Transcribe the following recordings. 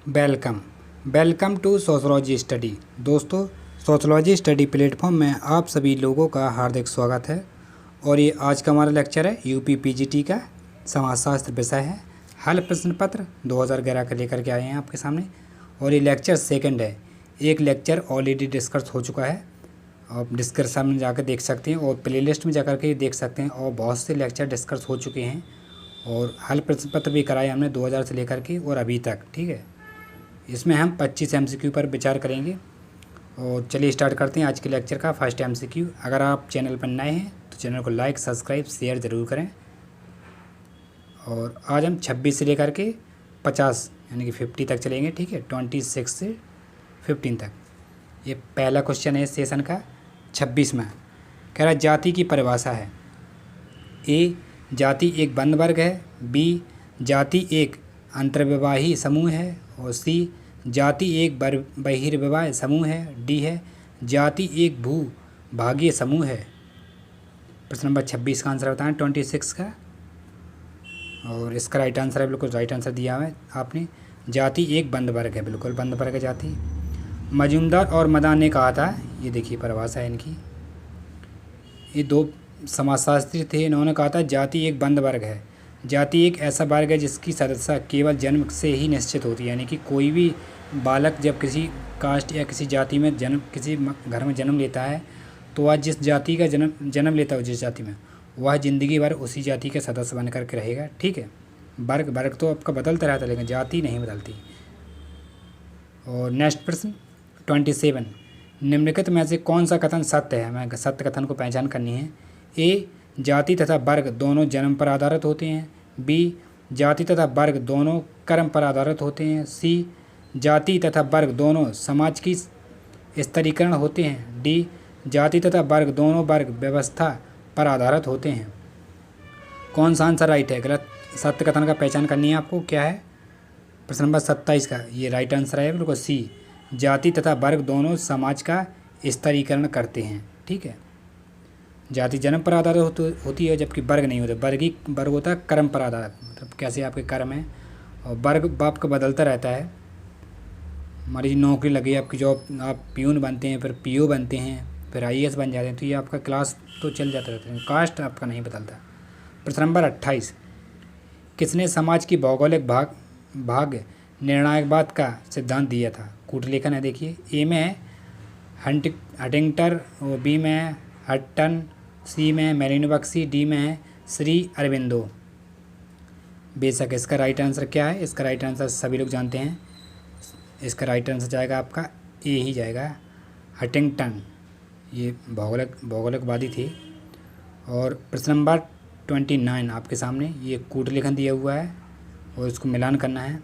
Welcome welcome to sociology study. दोस्तों, sociology study platform में आप सभी लोगों का हार्दिक स्वागत है। और ये आज का हमारा लेक्चर है यूपी पीजीटी का समाजशास्त्र विषय है। हल प्रश्न पत्र 2011 का लेकर के आए हैं आपके सामने। और ये लेक्चर सेकंड है। एक लेक्चर ऑलरेडी डिस्कस हो चुका है, आप डिस्क्रिप्शन में जाकर देख सकते हैं और प्लेलिस्ट में जाकर के देख सकते हैं। और बहुत से लेक्चर डिस्कस हो चुके हैं और हल प्रश्न पत्र भी कराए हमने 2000 से लेकर के और अभी तक। ठीक है, इसमें हम 25 MCQ पर विचार करेंगे। और चलिए स्टार्ट करते हैं आज के लेक्चर का फर्स्ट MCQ। अगर आप चैनल पर नए हैं तो चैनल को लाइक सब्सक्राइब शेयर ज़रूर करें। और आज हम 26 से लेकर के 50 यानी कि 50 तक चलेंगे। ठीक है, 26 से 15 तक। ये पहला क्वेश्चन है सेशन का 26 में। कह रहा जाति की परिभाषा है। ए, जाति एक बंद वर्ग है। बी, जाति एक अंतर्विवाही समूह है। और सी, जाति एक बहिर्विवाह समूह है। डी है, जाति एक भूभागीय समूह है। प्रश्न नंबर 26 का आंसर बताएं 26 का। और इसका राइट आंसर है, बिल्कुल राइट आंसर दिया हुआ है आपने। जाति एक बंद वर्ग है, बिल्कुल बंद वर्ग है जाति। मजूमदार और मदान ने कहा था, ये देखिए परिभाषा है इनकी। ये दो समाजशास्त्री थे, इन्होंने कहा था जाति एक बंद वर्ग है। जाति एक ऐसा वर्ग है जिसकी सदस्यता केवल जन्म से ही निश्चित होती है। यानी कि कोई भी बालक जब किसी कास्ट या किसी जाति में किसी घर में जन्म लेता है तो वह जिस जाति का जन्म लेता है, जिस जाति में, वह ज़िंदगी भर उसी जाति का सदस्य बन करके रहेगा। ठीक है, वर्ग तो आपका बदलता रहता है लेकिन जाति नहीं बदलती। और नेक्स्ट प्रश्न 27, निम्नलिखित में से कौन सा कथन सत्य है? हमें सत्य कथन को पहचान करनी है। ए, जाति तथा वर्ग दोनों जन्म पर आधारित होते हैं। बी, जाति तथा वर्ग दोनों कर्म पर आधारित होते हैं। सी, जाति तथा वर्ग दोनों समाज की स्तरीकरण होते हैं। डी, जाति तथा वर्ग दोनों वर्ग व्यवस्था पर आधारित होते हैं। कौन सा आंसर राइट है? गलत सत्य कथन का पहचान करनी है आपको। क्या है? प्रश्न नंबर 27 का ये राइट आंसर है, बिल्कुल सी, जाति तथा वर्ग दोनों समाज का स्तरीकरण करते हैं। ठीक है, जाति जन्म पर आधारित होती है जबकि वर्ग नहीं होता। वर्ग होता है कर्म पर आधारित, मतलब कैसे आपके कर्म हैं। और वर्ग बाप का बदलता रहता है। हमारी नौकरी लगी, आपकी जॉब, आप पियून बनते हैं, फिर PO बनते हैं, फिर IAS बन जाते हैं, तो ये आपका क्लास तो चल जाता रहता है, कास्ट आपका नहीं बदलता। प्रश्न नंबर 28, किसने समाज की भौगोलिक भाग्य निर्णायकवाद का सिद्धांत दिया था? कूटलेखन है, देखिए। ए में है हंटिंगटन, और बी में है हटन, सी में है मेरिनो बक्सी, डी में है श्री अरबिंदो। बेशक इसका राइट आंसर क्या है? इसका राइट आंसर सभी लोग जानते हैं। इसका राइट आंसर जाएगा आपका ए ही जाएगा, हटिंगटन। ये भौगोलिकवादी थे। और प्रश्न नंबर 29 आपके सामने, ये कूटलेखन दिया हुआ है और इसको मिलान करना है।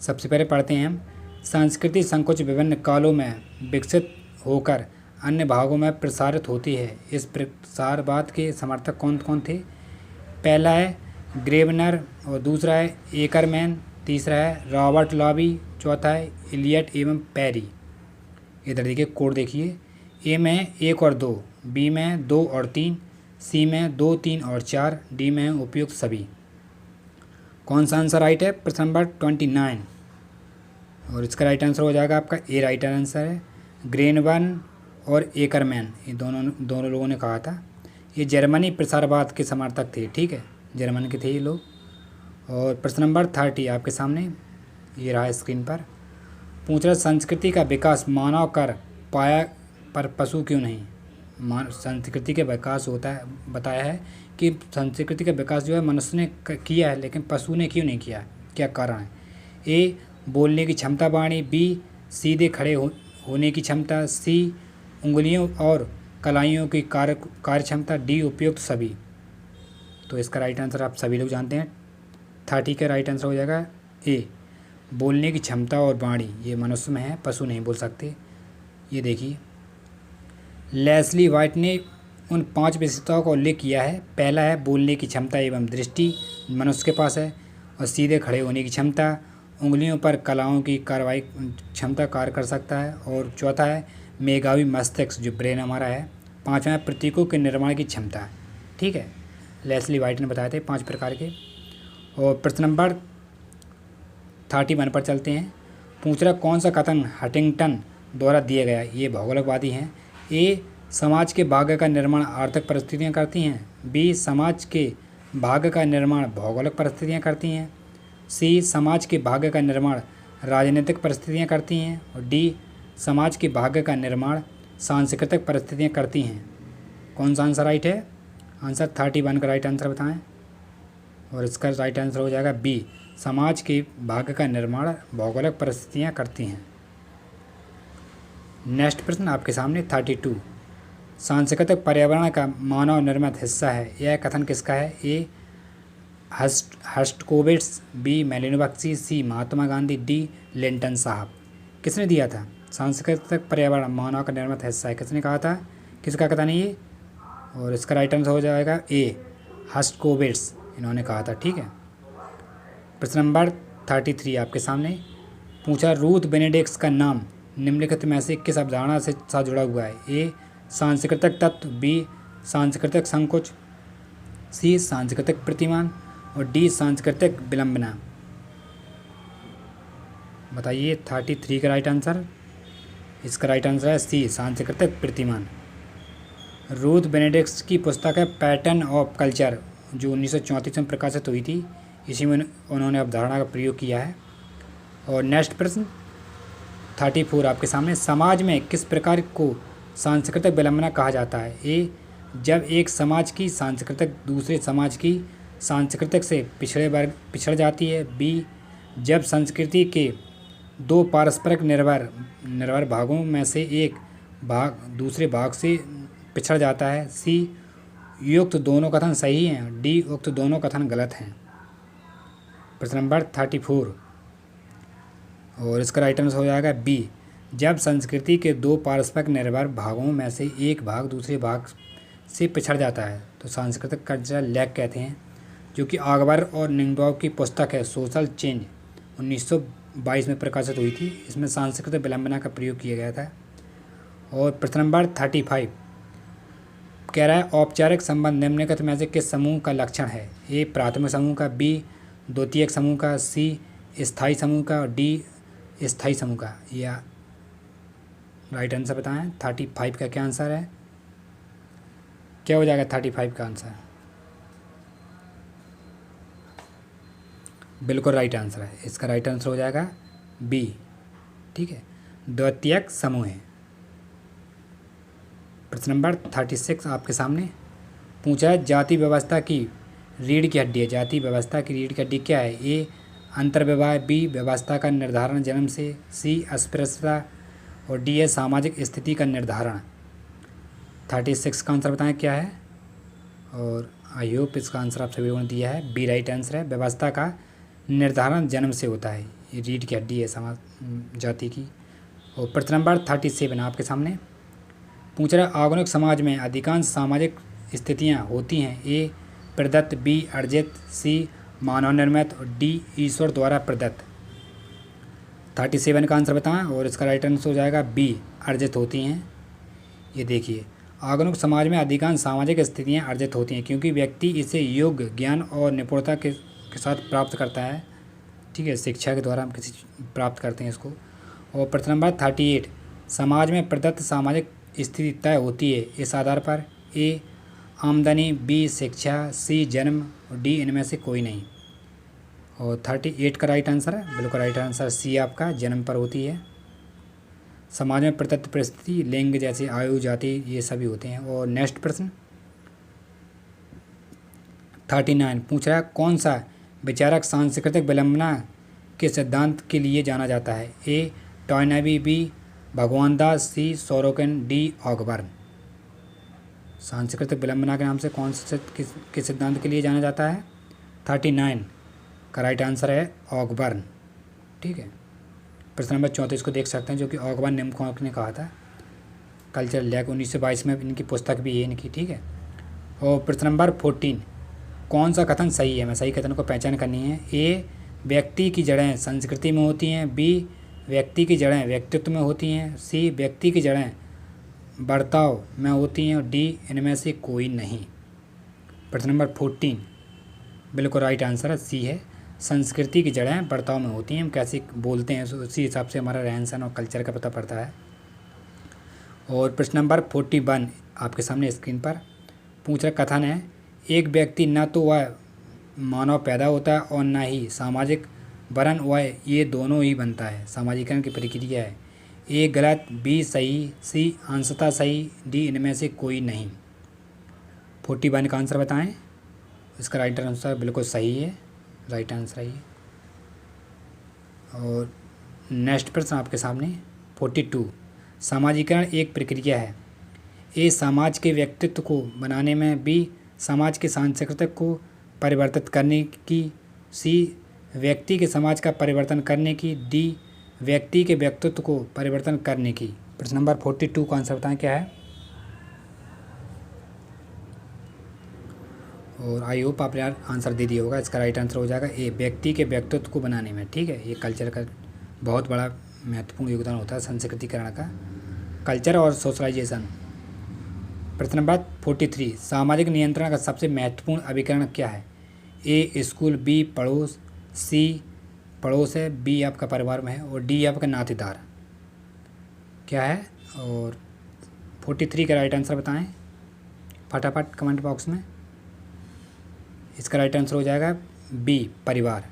सबसे पहले पढ़ते हैं हम। सांस्कृतिक संकोच विभिन्न कालों में विकसित होकर अन्य भागों में प्रसारित होती है। इस प्रसारवाद के समर्थक कौन कौन थे? पहला है ग्रेवनर, और दूसरा है एकरमैन, तीसरा है रॉबर्ट लॉबी, चौथा है इलियट एवं पेरी। इधर देखिए कोड देखिए। ए में है 1 और 2, बी में है 2 और 3, सी में है 2, 3 और 4, डी में है उपयुक्त सभी। कौन सा आंसर राइट है? प्रश्न नंबर 29। और इसका राइट आंसर हो जाएगा आपका ए राइट आंसर है। ग्रेनवन और एकरमैन, ये दोनों लोगों ने कहा था। ये जर्मनी प्रसारवाद के समर्थक थे। ठीक है, जर्मन के थे ये लोग। और प्रश्न नंबर 30 आपके सामने, ये रहा स्क्रीन पर। पूछ रहा संस्कृति का विकास मानव कर पाया पर पशु क्यों नहीं? संस्कृति के विकास होता है, बताया है कि संस्कृति का विकास जो है मनुष्य ने किया है लेकिन पशु ने क्यों नहीं किया, क्या कारण है? ए, बोलने की क्षमता वाणी, बी, सीधे खड़े होने की क्षमता, सी, उंगलियों और कलाइयों की कार्य क्षमता, डी, उपयुक्त सभी। तो इसका राइट आंसर आप सभी लोग जानते हैं। 30 का राइट आंसर हो जाएगा ए, बोलने की क्षमता और वाणी ये मनुष्य में है, पशु नहीं बोल सकते। ये देखिए, लेस्ली वाइट ने उन 5 विशेषताओं का उल्लेख किया है। पहला है बोलने की क्षमता एवं दृष्टि मनुष्य के पास है, और सीधे खड़े होने की क्षमता, उंगलियों पर कलाओं की कार्रवाई क्षमता कार्य कर सकता है। और चौथा है मेघावी मस्तिष्क जो ब्रेन हमारा है। पाँचवा है प्रतीकों के निर्माण की क्षमता। ठीक है, लेस्ली वाइट ने बताए थे 5 प्रकार के। और प्रश्न नंबर 31 पर चलते हैं। पूछ रहा कौन सा कथन हंटिंगटन द्वारा दिया गया। ये भौगोलिकवादी हैं। ए समाज के भाग्य का निर्माण आर्थिक परिस्थितियाँ करती हैं। बी समाज के भाग्य का निर्माण भौगोलिक परिस्थितियाँ करती हैं। सी समाज के भाग्य का निर्माण राजनीतिक परिस्थितियाँ करती हैं। और डी समाज के भाग्य का निर्माण सांस्कृतिक परिस्थितियाँ करती हैं। कौन सा आंसर राइट है? आंसर 31 का राइट आंसर बताएं। और इसका राइट आंसर हो जाएगा बी, समाज के भाग्य का निर्माण भौगोलिक परिस्थितियाँ करती हैं। नेक्स्ट प्रश्न आपके सामने 32। सांस्कृतिक पर्यावरण का मानव निर्मित हिस्सा है। यह कथन किसका है? ए हर्स्टकोविट्स, बी मेलिनोवस्की, सी महात्मा गांधी, डी लिंटन साहब। किसने दिया था? सांस्कृतिक पर्यावरण मानव का निर्मित हिस्सा है, किसने कहा था? किसका कथन है ये? और इसका राइट आंसर हो जाएगा ए हर्स्टकोविट्स, इन्होंने कहा था। ठीक है। प्रश्न नंबर 33 आपके सामने पूछा रूथ बेनेडिक्ट का नाम निम्नलिखित में से किस अवधारणा से साथ जुड़ा हुआ है? ए सांस्कृतिक तत्व, बी सांस्कृतिक संकुच, सी सांस्कृतिक प्रतिमान और डी सांस्कृतिक विलंबना। बताइए 33 का राइट आंसर। इसका राइट आंसर है सी सांस्कृतिक प्रतिमान। रूथ बेनेडिक्ट की पुस्तक है पैटर्न ऑफ कल्चर, जो 1934 में प्रकाशित हुई थी। इसी में उन्होंने अवधारणा का प्रयोग किया है। और नेक्स्ट प्रश्न 34 आपके सामने समाज में किस प्रकार को सांस्कृतिक विलंबना कहा जाता है? ए जब एक समाज की सांस्कृतिक दूसरे समाज की सांस्कृतिक से पिछड़ जाती है। बी जब संस्कृति के दो पारस्परिक निर्भर भागों में से एक भाग दूसरे भाग से पिछड़ जाता है। सी युक्त दोनों कथन सही हैं। डी उक्त दोनों कथन गलत हैं। प्रश्न नंबर 34 और इसका राइट आंसर हो जाएगा बी जब संस्कृति के दो पारस्परिक निर्भर भागों में से एक भाग दूसरे भाग से पिछड़ जाता है तो सांस्कृतिक कल्चरल लैग कहते हैं, जो कि अकबर और निंगडॉग की पुस्तक है सोशल चेंज 1922 में प्रकाशित हुई थी। इसमें सांस्कृतिक विलंबना का प्रयोग किया गया था। और प्रश्न नंबर 35 कह रहा है औपचारिक संबंध निम्नलिखित में से किस समूह का लक्षण है? ए प्राथमिक समूह का, बी द्वितीयक समूह का, सी स्थायी समूह का और डी स्थायी समूह का। या राइट आंसर बताएं। 35 का क्या आंसर है? क्या हो जाएगा 35 का आंसर? बिल्कुल राइट आंसर है। इसका राइट आंसर हो जाएगा बी। ठीक है, द्वितीयक समूह है। प्रश्न नंबर 36 आपके सामने पूछा है जाति व्यवस्था की रीढ़ की हड्डी है। जाति व्यवस्था की रीढ़ की हड्डी क्या है? ए अंतर्विवाह, बी व्यवस्था का निर्धारण जन्म से, सी अस्पृश्यता और डी है सामाजिक स्थिति का निर्धारण। 36 का आंसर बताएं क्या है। और आई होप इसका आंसर आप सभी लोगों ने दिया है। बी राइट आंसर है। व्यवस्था का निर्धारण जन्म से होता है। ये रीढ़ की हड्डी है समाज जाति की। और प्रश्न नंबर 37 आपके सामने पूछ रहा है आधुनिक समाज में अधिकांश सामाजिक स्थितियाँ होती हैं। ए प्रदत्त, बी अर्जित, सी मानव निर्मित और डी ईश्वर द्वारा प्रदत्त। 37 का आंसर बताएं। और इसका राइट आंसर हो जाएगा बी अर्जित होती हैं। ये देखिए आधुनिक समाज में अधिकांश सामाजिक स्थितियाँ अर्जित होती हैं क्योंकि व्यक्ति इसे योग्य ज्ञान और निपुणता के साथ प्राप्त करता है। ठीक है, शिक्षा के द्वारा हम किसी प्राप्त करते हैं इसको। और प्रश्न नंबर 38 समाज में प्रदत्त सामाजिक स्थिति तय होती है इस आधार पर। ए आमदनी, बी शिक्षा, सी जन्म और डी इनमें से कोई नहीं। और 38 का राइट आंसर है। बिल्कुल राइट आंसर सी आपका जन्म पर होती है। समाज में प्रदत्त परिस्थिति लिंग जैसे आयु, जाति ये सभी होते हैं। और नेक्स्ट प्रश्न 39 पूछ रहा है कौन सा विचारक सांस्कृतिक विलंबना के सिद्धांत के लिए जाना जाता है? ए टॉयनबी, बी भगवान दास, सी सोरोकिन, डी ऑकबर्न। सांस्कृतिक विलंबना के नाम से कौन से किस सिद्धांत के लिए जाना जाता है? 39 का राइट आंसर है ऑकबर्न। ठीक है। प्रश्न नंबर 34 को देख सकते हैं जो कि ऑकबर्न निम्नलिखित ने कहा था। कल्चरल लैग 1922 में इनकी पुस्तक भी है इनकी। ठीक है। और प्रश्न नंबर 14 कौन सा कथन सही है? मैं सही कथन को पहचान करनी है। ए व्यक्ति की जड़ें संस्कृति में होती हैं, बी व्यक्ति की जड़ें व्यक्तित्व में होती हैं, सी व्यक्ति की जड़ें बर्ताव में होती हैं और डी इनमें से कोई नहीं। प्रश्न नंबर 14 बिल्कुल राइट आंसर है सी है, संस्कृति की जड़ें बर्ताव में होती हैं, हम कैसे बोलते हैं उसी हिसाब से हमारा रहन सहन और कल्चर का पता पड़ता है। और प्रश्न नंबर 41 आपके सामने स्क्रीन पर पूछ रहा कथन है, एक व्यक्ति न तो वह मानव पैदा होता है और न ही सामाजिक, वरन वह ये दोनों ही बनता है। सामाजिकरण की प्रक्रिया है। ए गलत, बी सही, सी अंशतः सही, डी इनमें से कोई नहीं। 41 का आंसर बताएं। इसका राइट आंसर बिल्कुल सही है, राइट आंसर है ये। और नेक्स्ट प्रश्न आपके सामने 42, सामाजिकरण एक प्रक्रिया है। ए समाज के व्यक्तित्व को बनाने में, बी समाज के सांस्कृतिक को परिवर्तित करने की, सी व्यक्ति के समाज का परिवर्तन करने की, डी व्यक्ति के व्यक्तित्व को परिवर्तन करने की। प्रश्न नंबर 42 का आंसर बताएं क्या है। और आई होप आपने आंसर दे दिया होगा। इसका राइट आंसर हो जाएगा ए व्यक्ति के व्यक्तित्व को बनाने में। ठीक है, ये कल्चर का बहुत बड़ा महत्वपूर्ण योगदान होता है संस्कृतिकरण का, कल्चर और सोशलाइजेशन। प्रश्न नंबर 43, सामाजिक नियंत्रण का सबसे महत्वपूर्ण अभिकरण क्या है। ए स्कूल, बी पड़ोस, सी पड़ोस है, बी आपका परिवार में है, और डी आपका नातेदार क्या है। और 43 का राइट आंसर बताएं फटाफट कमेंट बॉक्स में। इसका राइट आंसर हो जाएगा बी परिवार।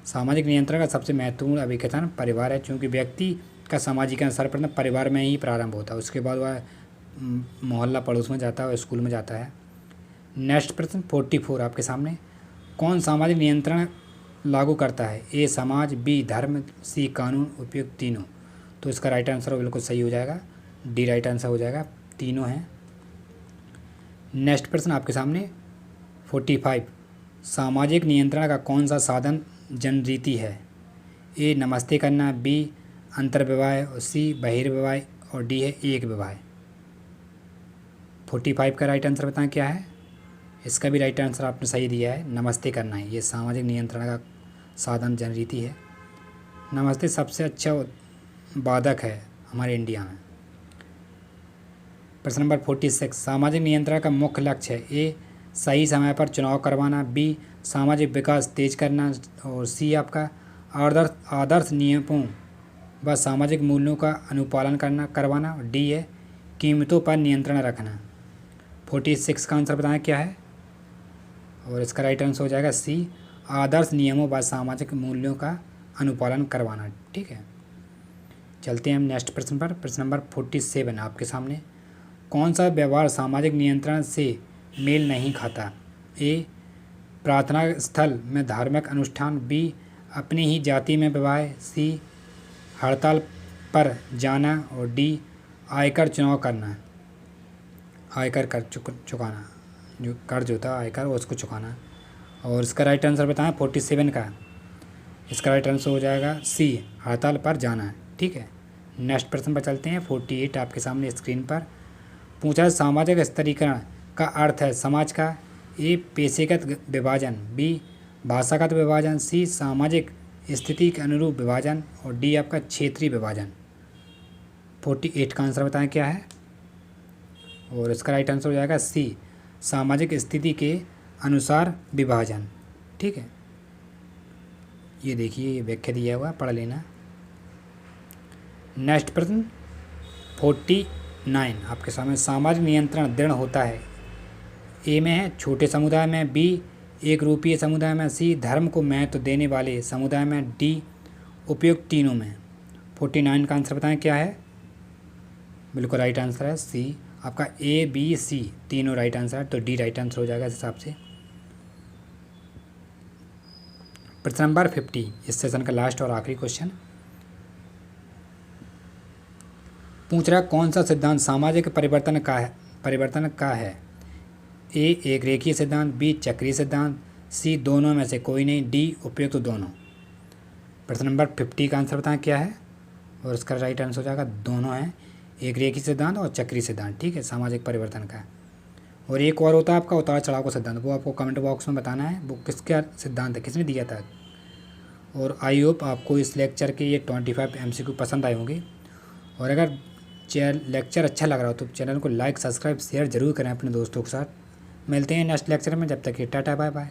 सामाजिक नियंत्रण का सबसे महत्वपूर्ण अभिकथन परिवार है, क्योंकि व्यक्ति का सामाजिकरण सर्वप्रथम परिवार में ही प्रारंभ होता है, उसके बाद वह मोहल्ला पड़ोस में जाता है और स्कूल में जाता है। नेक्स्ट प्रश्न 44 आपके सामने, कौन सामाजिक नियंत्रण लागू करता है। ए समाज, बी धर्म, सी कानून, उपयुक्त तीनों। तो इसका राइट आंसर बिल्कुल सही हो जाएगा, डी राइट आंसर हो जाएगा, तीनों हैं। नेक्स्ट प्रश्न आपके सामने 45, सामाजिक नियंत्रण का कौन सा साधन जनरीति है। ए नमस्ते करना, बी अंतर्विवाह, सी बहिर्विवाह, और डी है एक विवाह। 45 का राइट आंसर बताएं क्या है। इसका भी राइट आंसर आपने सही दिया है, नमस्ते करना है, ये सामाजिक नियंत्रण का साधन जनरीति है। नमस्ते सबसे अच्छा वादक है हमारे इंडिया में। प्रश्न नंबर 46, सामाजिक नियंत्रण का मुख्य लक्ष्य है। ए सही समय पर चुनाव करवाना, बी सामाजिक विकास तेज करना, और सी आपका आदर्श नियमों व सामाजिक मूल्यों का अनुपालन करवाना, और डी है कीमतों पर नियंत्रण रखना। 46 का आंसर बताएं क्या है। और इसका राइट आंसर हो जाएगा सी आदर्श नियमों व सामाजिक मूल्यों का अनुपालन करवाना। ठीक है, चलते हैं हम नेक्स्ट प्रश्न पर। प्रश्न नंबर 47 आपके सामने, कौन सा व्यवहार सामाजिक नियंत्रण से मेल नहीं खाता। ए प्रार्थना स्थल में धार्मिक अनुष्ठान, बी अपनी ही जाति में विवाह, सी हड़ताल पर जाना, और डी आयकर चुनाव करना, आयकर कर चुकाना, जो कर्ज होता है आयकर उसको चुकाना। और इसका राइट आंसर बताएं 47 का। इसका राइट आंसर हो जाएगा सी हड़ताल पर जाना। ठीक है, नेक्स्ट प्रश्न पर चलते हैं। 48 आपके सामने स्क्रीन पर पूछा है, सामाजिक स्तरीकरण का अर्थ है समाज का। ए पेशेगत विभाजन, बी भाषागत विभाजन, सी सामाजिक स्थिति के अनुरूप विभाजन, और डी आपका क्षेत्रीय विभाजन। 48 का आंसर बताएं क्या है। और इसका राइट आंसर हो जाएगा सी सामाजिक स्थिति के अनुसार विभाजन। ठीक है, ये देखिए ये व्याख्या दिया हुआ, पढ़ लेना। नेक्स्ट प्रश्न 49 आपके सामने, सामाजिक नियंत्रण दृढ़ होता है। ए में है छोटे समुदाय में, बी एक रूपीय समुदाय में, सी धर्म को महत्व देने वाले समुदाय में, डी उपयुक्त तीनों में। 49 का आंसर बताएं क्या है। बिल्कुल राइट आंसर है सी आपका, ए बी सी तीनों राइट आंसर है, तो डी राइट आंसर हो जाएगा इस हिसाब से। प्रश्न नंबर 50 इस सेशन का लास्ट और आखिरी क्वेश्चन पूछ रहा, कौन सा सिद्धांत सामाजिक परिवर्तन का है। ए एक रेखीय सिद्धांत, बी चक्रीय सिद्धांत, सी दोनों में से कोई नहीं, डी उपयुक्त दोनों। प्रश्न नंबर 50 का आंसर बताएं क्या है। और इसका राइट आंसर हो जाएगा दोनों हैं, एक रेखीय सिद्धांत और चक्रीय सिद्धांत। ठीक है, सामाजिक परिवर्तन का। और एक और होता है आपका उतार चढ़ाव का सिद्धांत, वो आपको कमेंट बॉक्स में बताना है वो किसका सिद्धांत है, किसने दिया था। और आई होप आपको इस लेक्चर के ये 25 MCQ पसंद आए होंगे। और अगर लेक्चर अच्छा लग रहा हो तो चैनल को लाइक सब्सक्राइब शेयर ज़रूर करें अपने दोस्तों के साथ। मिलते हैं नेक्स्ट लेक्चर में, जब तक ये टाटा बाय बाय।